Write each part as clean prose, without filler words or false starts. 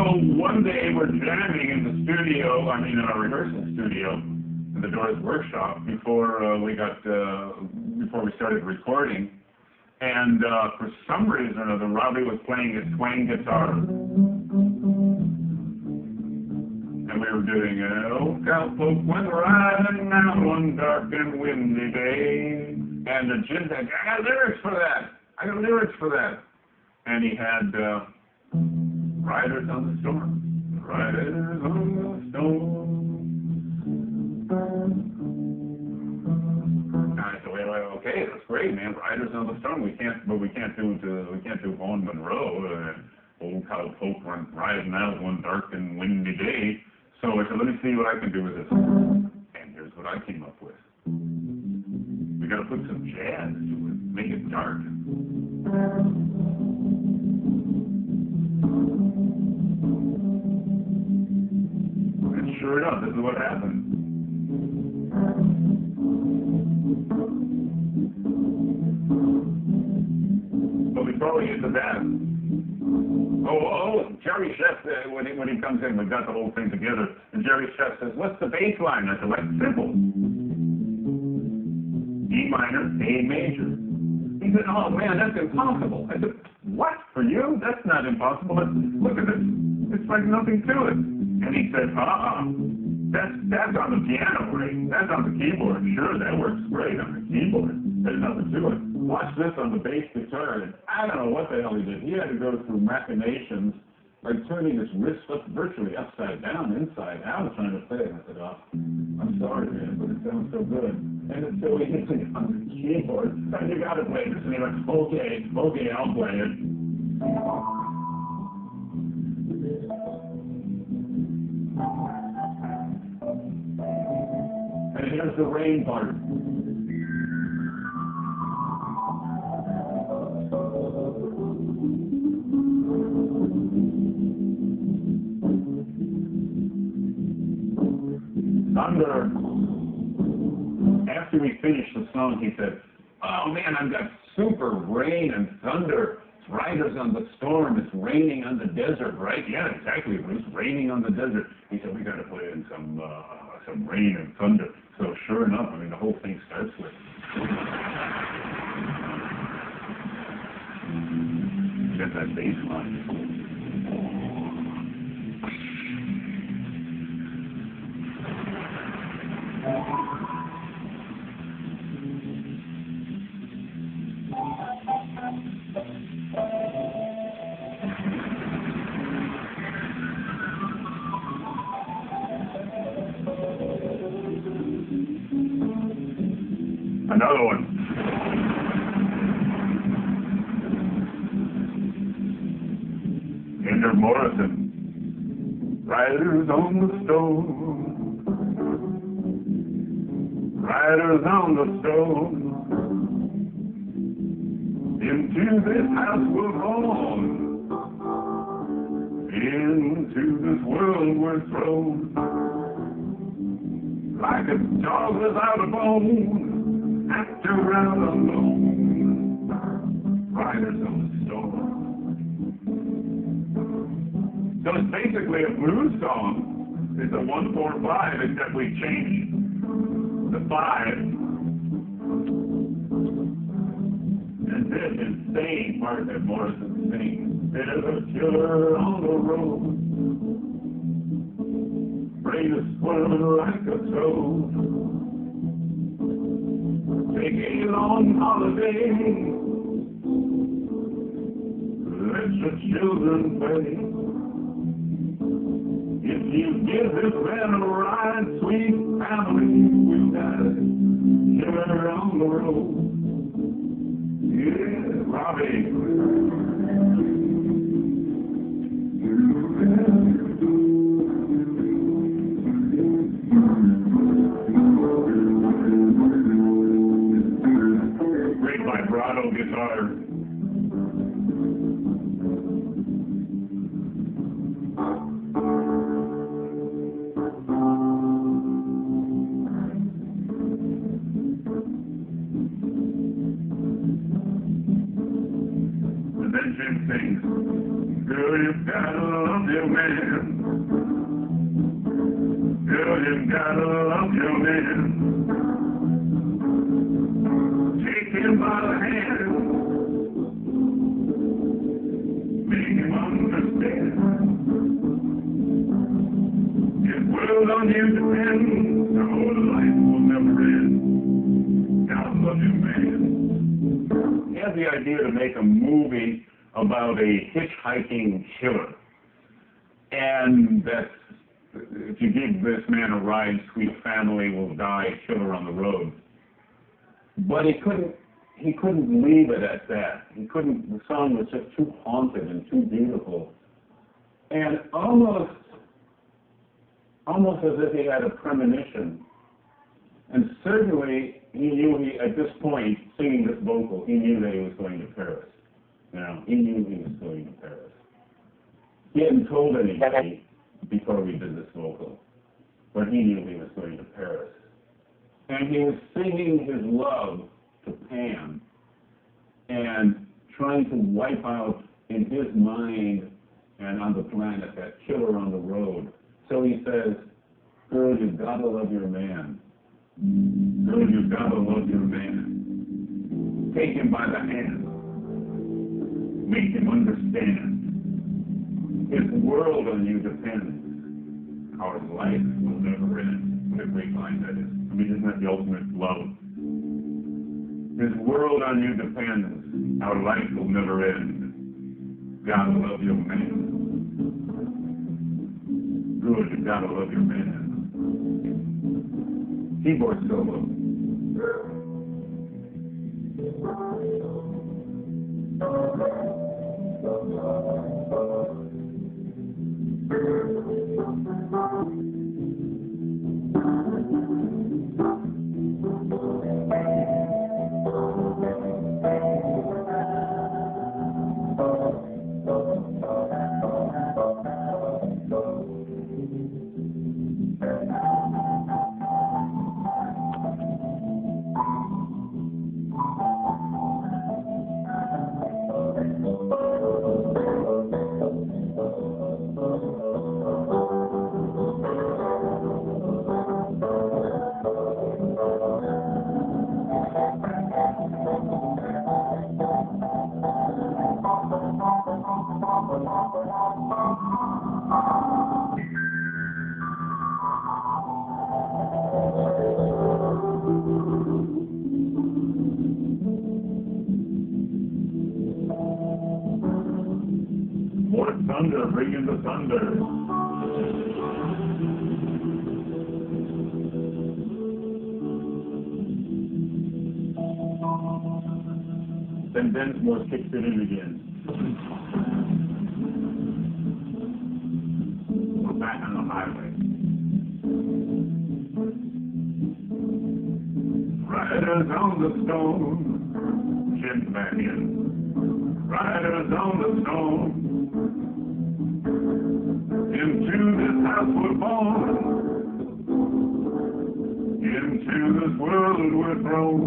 one day we're jamming in the studio, I mean in our rehearsal studio, in the Doors workshop, before we started recording. And for some reason or other, Robbie was playing his twang guitar. And we were doing, "Oh, cowpoke went riding down one dark and windy day." And the Jim said, "I got lyrics for that. I got lyrics for that." And he had Riders on the Storm. Riders on the Storm. And I said, well, okay, that's great, man. Riders on the Storm. We can't do Vaughan Monroe. Old cowpoke went riding out one dark and windy day. So I said, let me see what I can do with this. And here's what I came up with. We got to put some jazz to it, make it dark. And sure enough, this is what happened. But before we get to that, Jerry Chef, when he comes in, we've got the whole thing together, and Jerry Chef says, "What's the bass line?" I said, "Well, it's simple. E minor, A major." He said, "Oh man, that's impossible." I said, "What? For you? That's not impossible. Look at this. It's like nothing to it." And he said, that's on the piano, right? That's on the keyboard. Sure, that works great on the keyboard. There's nothing to it. Watch this on the bass guitar." And I don't know what the hell he did. He had to go through machinations, like turning his wrist virtually upside down, inside out, trying to play it. And I said, "Oh, I'm sorry, man, but it sounds so good. And it's so easy on the keyboard. And you got to play this." And he went, okay, I'll play it." And here's the rain part. Thunder. After we finished the song, he said, "Oh man, I've got super rain and thunder. It's Riders on the Storm. It's raining on the desert, right?" "Yeah, exactly. It was raining on the desert." He said, "We got to play in some rain and thunder." So sure enough, I mean, the whole thing starts with get that bass line. Another one. Enter Morrison. Riders on the storm. Riders on the storm. Into this house we're born. Into this world we're thrown. Like a dog without a bone. Actor out alone, Riders on the Storm. So it's basically a blues song. It's a 1-4-5, except we changed the 5. And this insane part that Morrison sings. There's a killer on the road. Brain is swirling like a toad. Take a long holiday. Let your children play. If you give this man a ride, sweet family will die. Killer on the road. Yeah, Robbie. Vibrato guitar. And then Jim sings. Girl, you've gotta love your man. Girl, you've gotta love your man. Take him by the hand. Make him understand. His world on you depends. Your whole life will never end. Gotta love your man. He had the idea to make a movie about a hitchhiking killer. And that if you give this man a ride, sweet family will die, killer on the road. But he couldn't leave it at that. The song was just too haunted and too beautiful. And almost as if he had a premonition. And certainly he knew at this point, singing this vocal, he knew that he was going to Paris. You know, he knew he was going to Paris. He hadn't told anybody before we did this vocal, but he knew he was going to Paris. And he was singing his love to Pam and trying to wipe out in his mind and on the planet that killer on the road. So he says, girl, you've got to love your man. Girl, you've got to love your man. Take him by the hand. Make him understand. His world on you depends. Our life will never end. What a great line that is. I mean, isn't that the ultimate love? His world on you depends. Our life will never end. Gotta love your man. Good, you gotta love your man. Keyboard solo. More thunder, bring in the thunder. Then Densmore kicks it in again. We're back on the highway. Riders on the stone, Jim Banyan. Riders on the stone. Into this house we're born, into this world we're thrown,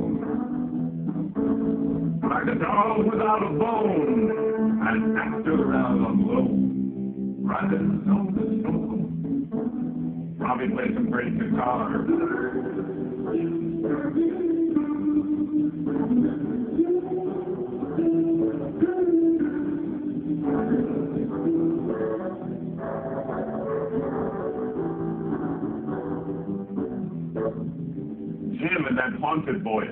like a dog without a bone, an actor out on loan, riders on the stone. Robbie plays some great guitar. Jim and that haunted voice.